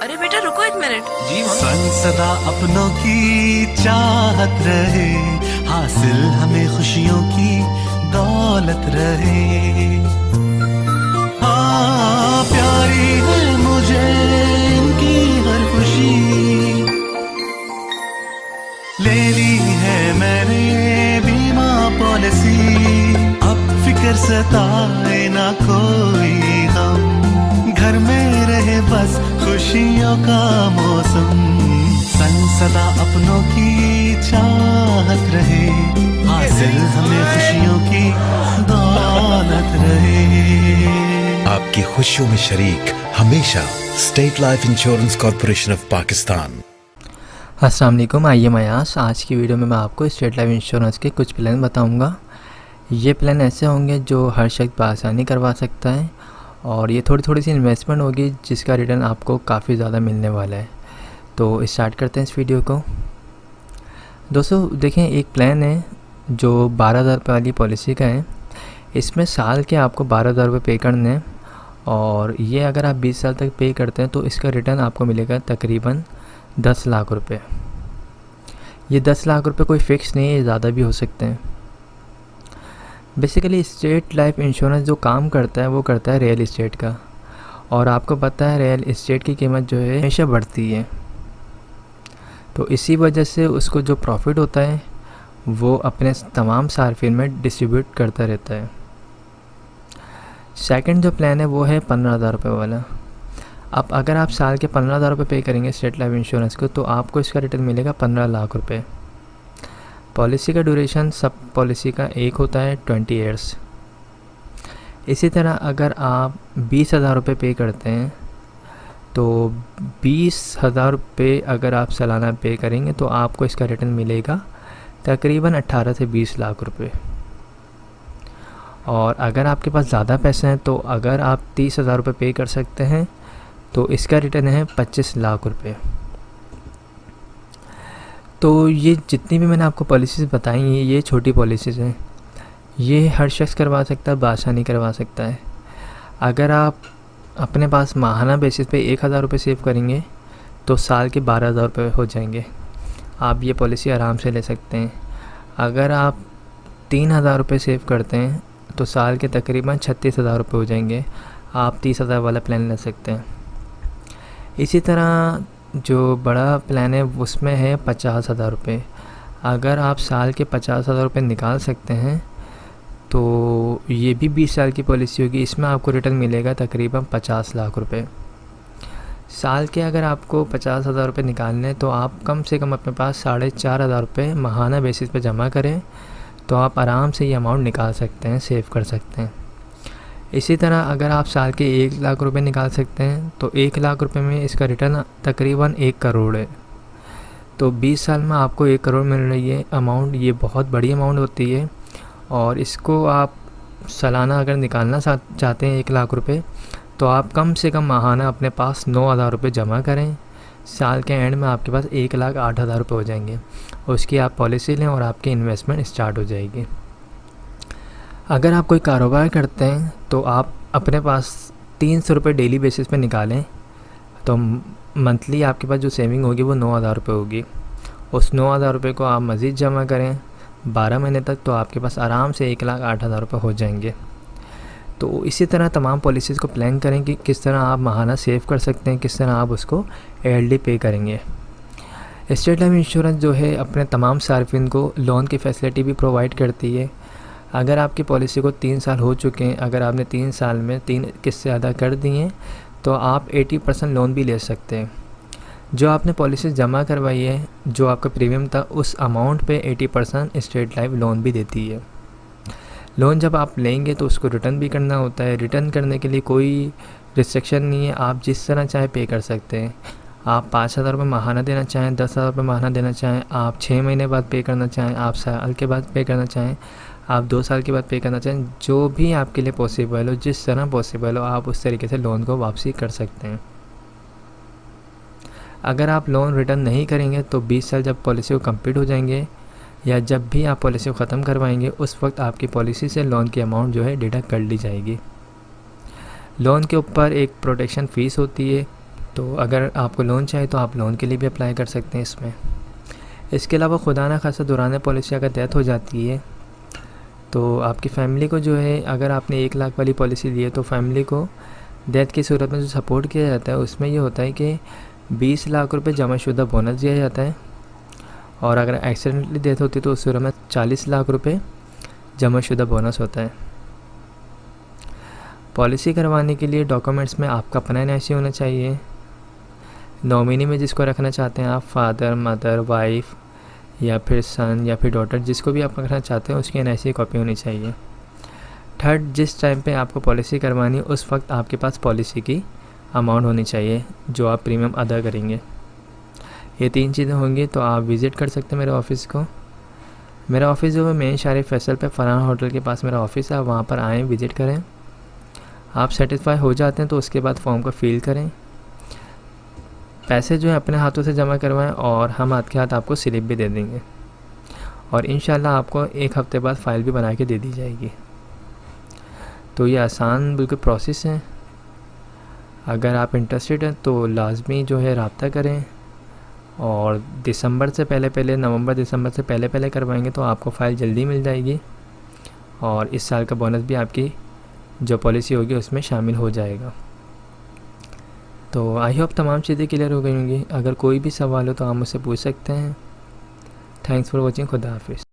अरे बेटा रुको एक मिनट। जी संग सदा अपनों की चाहत रहे, हासिल हमें खुशियों की दौलत रहे। हाँ प्यारी है मुझे इनकी हर खुशी, ले ली है मैंने बीमा पॉलिसी। अब फिक्र सताए ना कोई गम, घर में रहे बस खुशियों का मौसम। संग सदा अपनों की चाहत रहे, हासिल हमें खुशियों की दौलत रहे। आपकी खुशियों में शरीक हमेशा state life insurance corporation of Pakistan. अस्सलाम वालेकुम, आइए मयास। आज की वीडियो में मैं आपको स्टेट लाइफ इंश्योरेंस के कुछ प्लान बताऊंगा। ये प्लान ऐसे होंगे जो हर शख्स बआसानी करवा सकता है और ये थोड़ी सी इन्वेस्टमेंट होगी जिसका रिटर्न आपको काफ़ी ज़्यादा मिलने वाला है। तो स्टार्ट करते हैं इस वीडियो को। दोस्तों देखें, एक प्लान है जो 12,000 रुपये वाली पॉलिसी का है। इसमें साल के आपको 12,000 रुपये पे करने हैं और ये अगर आप 20 साल तक पे करते हैं तो इसका रिटर्न आपको मिलेगा तकरीबन 10 लाख रुपए। ये 10 लाख रुपए कोई फ़िक्स नहीं है, ज़्यादा भी हो सकते हैं। बेसिकली स्टेट लाइफ इंश्योरेंस जो काम करता है वो करता है रियल इस्टेट का, और आपको पता है रियल इस्टेट की कीमत जो है हमेशा बढ़ती है, तो इसी वजह से उसको जो प्रॉफिट होता है वो अपने तमाम सार्फिन में डिस्ट्रीब्यूट करता रहता है। सेकंड जो प्लान है वो है 15,000 रुपये वाला। अब अगर आप साल के 15,000 रुपये पे करेंगे स्टेट लाइफ इंश्योरेंस को तो आपको इसका रिटर्न मिलेगा 15 लाख रुपए। पॉलिसी का ड्यूरेशन सब पॉलिसी का एक होता है 20 ईयर्स। इसी तरह अगर आप 20,000 रुपये पे करते हैं तो 20,000 रुपये अगर आप सालाना पे करेंगे तो आपको इसका रिटर्न मिलेगा तकरीबन 18 से 20 लाख रुपए। और अगर आपके पास ज़्यादा पैसे हैं तो अगर आप 30,000 रुपये पे कर सकते हैं तो इसका रिटर्न है 25 लाख रुपए। तो ये जितनी भी मैंने आपको पॉलिसीज़ बताई हैं ये छोटी पॉलिसीज़ हैं, ये हर शख्स करवा सकता है, बआसानी करवा सकता है। अगर आप अपने पास माहाना बेसिस पे 1,000 रुपये सेव करेंगे तो साल के 12,000 रुपये हो जाएंगे। आप ये पॉलिसी आराम से ले सकते हैं। अगर आप 3,000 रुपये सेव करते हैं तो साल के तकरीबन 36,000 रुपये हो जाएंगे। आप 30,000 वाला प्लान ले सकते हैं। इसी तरह जो बड़ा प्लान है उसमें है 50,000 रुपये। अगर आप साल के 50,000 रुपये निकाल सकते हैं तो ये भी 20 साल की पॉलिसी होगी। इसमें आपको रिटर्न मिलेगा तकरीबन 50 लाख रुपए। साल के अगर आपको 50,000 रुपये निकालने हैं तो आप कम से कम अपने पास 4,500 रुपये माहाना बेसिस पे जमा करें तो आप आराम से ये अमाउंट निकाल सकते हैं, सेव कर सकते हैं। इसी तरह अगर आप साल के 1 लाख रुपए निकाल सकते हैं तो 1 लाख रुपए में इसका रिटर्न तकरीबन 1 करोड़ है। तो 20 साल में आपको 1 करोड़ मिल रही है अमाउंट। ये बहुत बड़ी अमाउंट होती है और इसको आप सालाना अगर निकालना चाहते हैं 1 लाख रुपए तो आप कम से कम माहाना अपने पास 9,000 रुपये जमा करें। साल के एंड में आपके पास 1,08,000 रुपये हो जाएंगे। उसकी आप पॉलिसी लें और आपकी इन्वेस्टमेंट स्टार्ट हो जाएगी। अगर आप कोई कारोबार करते हैं तो आप अपने पास 300 रुपये डेली बेसिस पे निकालें तो मंथली आपके पास जो सेविंग होगी वो 9,000 रुपये होगी। उस 9,000 रुपये को आप मज़ीद जमा करें 12 महीने तक तो आपके पास आराम से 1,08,000 रुपये हो जाएंगे। तो इसी तरह तमाम पॉलिसीज़ को प्लान करें कि किस तरह आप माहाना सेव कर सकते हैं, किस तरह आप उसको एलडी पे करेंगे। स्टेट लाइफ इंश्योरेंस जो है अपने तमाम सार्फिन को लोन की फैसिलिटी भी प्रोवाइड करती है। अगर आपकी पॉलिसी को 3 साल हो चुके हैं, अगर आपने 3 साल में 3 किस्तें अदा कर दी हैं तो आप 80% लोन भी ले सकते हैं। जो आपने पॉलिसी जमा करवाई है, जो आपका प्रीमियम था उस अमाउंट पे 80% स्टेट लाइफ लोन भी देती है। लोन जब आप लेंगे तो उसको रिटर्न भी करना होता है। रिटर्न करने के लिए कोई रिस्ट्रिक्शन नहीं है, आप जिस तरह चाहे पे कर सकते हैं। आप 5,000 रुपये माहाना देना चाहें, 10,000 रुपये माहाना देना चाहें, आप 6 महीने बाद पे करना चाहें, आप साल के बाद पे करना चाहें, आप 2 साल के बाद पे करना चाहें, जो भी आपके लिए पॉसिबल हो, जिस तरह पॉसिबल हो आप उस तरीके से लोन को वापसी कर सकते हैं। अगर आप लोन रिटर्न नहीं करेंगे तो 20 साल जब पॉलिसी को कंप्लीट हो जाएंगे या जब भी आप पॉलिसी को ख़त्म करवाएंगे उस वक्त आपकी पॉलिसी से लोन की अमाउंट जो है डिडक्ट कर ली जाएगी। लोन के ऊपर एक प्रोटेक्शन फ़ीस होती है तो अगर आपको लोन चाहिए तो आप लोन के लिए भी अप्लाई कर सकते हैं इसमें। इसके अलावा खुदा ना खासा दौरान पॉलिसी अगर डेथ हो जाती है तो आपकी फ़ैमिली को जो है, अगर आपने 1 लाख वाली पॉलिसी ली है तो फैमिली को डेथ की सूरत में जो सपोर्ट किया जाता है उसमें ये होता है कि 20 लाख रुपए जमाशुदा बोनस दिया जाता है, और अगर एक्सीडेंटली डेथ होती है तो उस सूरत में 40 लाख रुपए जमाशुदा बोनस होता है। पॉलिसी करवाने के लिए डॉक्यूमेंट्स में आपका अपना एनआईसी होना चाहिए। नॉमिनी में जिसको रखना चाहते हैं आप, फादर, मदर, वाइफ या फिर सन या फिर डॉटर, जिसको भी आप रखना चाहते हैं उसकी एनआईसी कॉपी होनी चाहिए। थर्ड, जिस टाइम पे आपको पॉलिसी करवानी है उस वक्त आपके पास पॉलिसी की अमाउंट होनी चाहिए जो आप प्रीमियम अदा करेंगे। ये 3 चीज़ें होंगी तो आप विज़िट कर सकते हैं मेरे ऑफ़िस को। मेरा ऑफ़िस जो है मेन शारी फैसल पे फरहान होटल के पास मेरा ऑफ़िस है, आप वहाँ पर आएँ, विज़िट करें। आप सेटिस्फाई हो जाते हैं तो उसके बाद फॉर्म को फिल करें, पैसे जो है अपने हाथों से जमा करवाएं और हम हाथ के हाथ आपको स्लिप भी दे देंगे, और इंशाल्लाह आपको 1 हफ़्ते बाद फ़ाइल भी बना के दे दी जाएगी। तो ये आसान बिल्कुल प्रोसेस है। अगर आप इंटरेस्टेड हैं तो लाजमी जो है रब्ता करें, और दिसंबर से पहले नवंबर दिसंबर से पहले करवाएंगे तो आपको फ़ाइल जल्दी मिल जाएगी, और इस साल का बोनस भी आपकी जो पॉलिसी होगी उसमें शामिल हो जाएगा। तो आई होप तमाम चीज़ें क्लियर हो गई होंगी। अगर कोई भी सवाल हो तो आप मुझसे पूछ सकते हैं। Thanks for watching. खुदा हाफिज़।